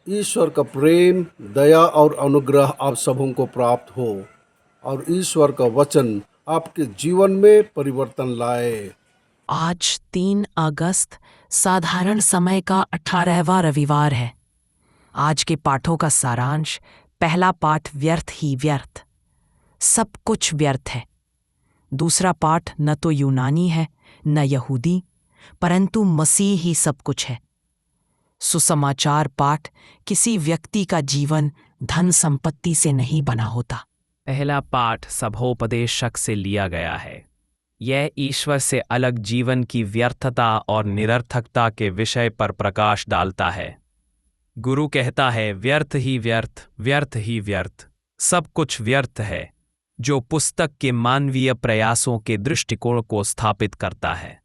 ईश्वर का प्रेम, दया और अनुग्रह आप सबों को प्राप्त हो और ईश्वर का वचन आपके जीवन में परिवर्तन लाए। आज 3 अगस्त साधारण समय का 18वां रविवार है। आज के पाठों का सारांश। पहला पाठ व्यर्थ ही व्यर्थ, सब कुछ व्यर्थ है। दूसरा पाठ न तो यूनानी है न यहूदी, परंतु मसीह ही सब कुछ है। सुसमाचार पाठ किसी व्यक्ति का जीवन धन संपत्ति से नहीं बना होता। पहला पाठ सभोपदेशक से लिया गया है। यह ईश्वर से अलग जीवन की व्यर्थता और निरर्थकता के विषय पर प्रकाश डालता है। गुरु कहता है, व्यर्थ ही व्यर्थ, व्यर्थ ही व्यर्थ, सब कुछ व्यर्थ है, जो पुस्तक के मानवीय प्रयासों के दृष्टिकोण को स्थापित करता है।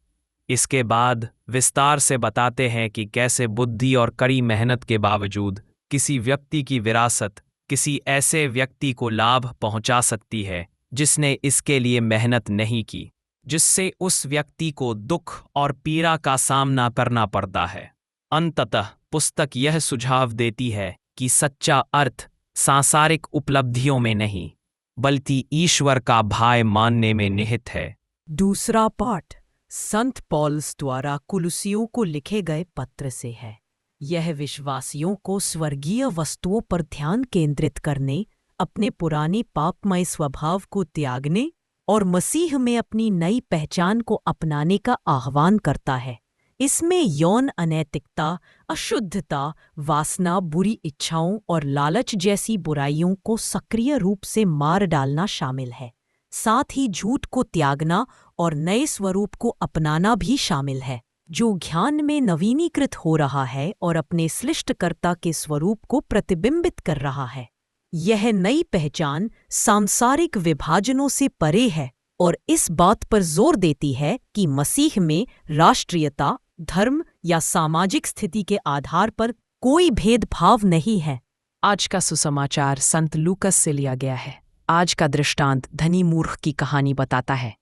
इसके बाद विस्तार से बताते हैं कि कैसे बुद्धि और कड़ी मेहनत के बावजूद किसी व्यक्ति की विरासत किसी ऐसे व्यक्ति को लाभ पहुंचा सकती है जिसने इसके लिए मेहनत नहीं की, जिससे उस व्यक्ति को दुख और पीड़ा का सामना करना पड़ता है। अंततः पुस्तक यह सुझाव देती है कि सच्चा अर्थ सांसारिक उपलब्धियों में नहीं, बल्कि ईश्वर का भय मानने में निहित है। दूसरा पाठ संत पौलुस द्वारा कुलुसियों को लिखे गए पत्र से है। यह विश्वासियों को स्वर्गीय वस्तुओं पर ध्यान केंद्रित करने, अपने पुराने पापमय स्वभाव को त्यागने और मसीह में अपनी नई पहचान को अपनाने का आह्वान करता है। इसमें यौन अनैतिकता, अशुद्धता, वासना, बुरी इच्छाओं और लालच जैसी बुराइयों को सक्रिय रूप से मार डालना शामिल है। साथ ही झूठ को त्यागना और नए स्वरूप को अपनाना भी शामिल है, जो ज्ञान में नवीनीकृत हो रहा है और अपने सृष्टिकर्ता के स्वरूप को प्रतिबिंबित कर रहा है। यह नई पहचान सांसारिक विभाजनों से परे है और इस बात पर जोर देती है कि मसीह में राष्ट्रीयता, धर्म या सामाजिक स्थिति के आधार पर कोई भेदभाव नहीं है। आज का सुसमाचार संत लूकस से लिया गया है। आज का दृष्टांत धनी मूर्ख की कहानी बताता है।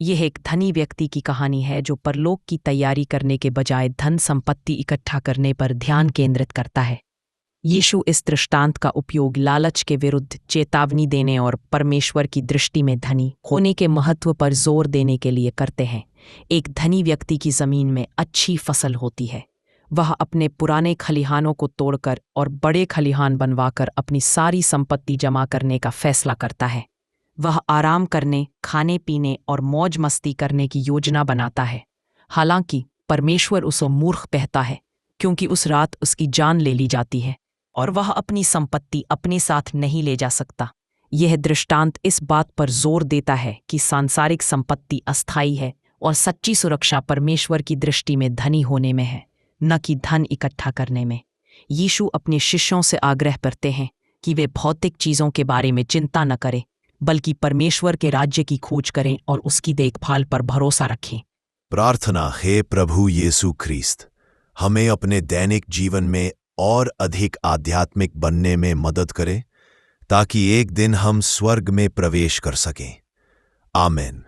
यह एक धनी व्यक्ति की कहानी है जो परलोक की तैयारी करने के बजाय धन संपत्ति इकट्ठा करने पर ध्यान केंद्रित करता है। यीशु इस दृष्टांत का उपयोग लालच के विरुद्ध चेतावनी देने और परमेश्वर की दृष्टि में धनी होने के महत्व पर जोर देने के लिए करते हैं। एक धनी व्यक्ति की जमीन में अच्छी फसल होती है। वह अपने पुराने खलिहानों को तोड़कर और बड़े खलिहान बनवाकर अपनी सारी संपत्ति जमा करने का फैसला करता है। वह आराम करने, खाने पीने और मौज मस्ती करने की योजना बनाता है। हालांकि परमेश्वर उसे मूर्ख कहता है, क्योंकि उस रात उसकी जान ले ली जाती है और वह अपनी संपत्ति अपने साथ नहीं ले जा सकता। यह दृष्टांत इस बात पर जोर देता है कि सांसारिक संपत्ति अस्थायी है और सच्ची सुरक्षा परमेश्वर की दृष्टि में धनी होने में है, न कि धन इकट्ठा करने में। यीशु अपने शिष्यों से आग्रह करते हैं कि वे भौतिक चीज़ों के बारे में चिंता न करें, बल्कि परमेश्वर के राज्य की खोज करें और उसकी देखभाल पर भरोसा रखें। प्रार्थना। हे प्रभु यीशु ख्रीस्त, हमें अपने दैनिक जीवन में और अधिक आध्यात्मिक बनने में मदद करें, ताकि एक दिन हम स्वर्ग में प्रवेश कर सकें। आमीन।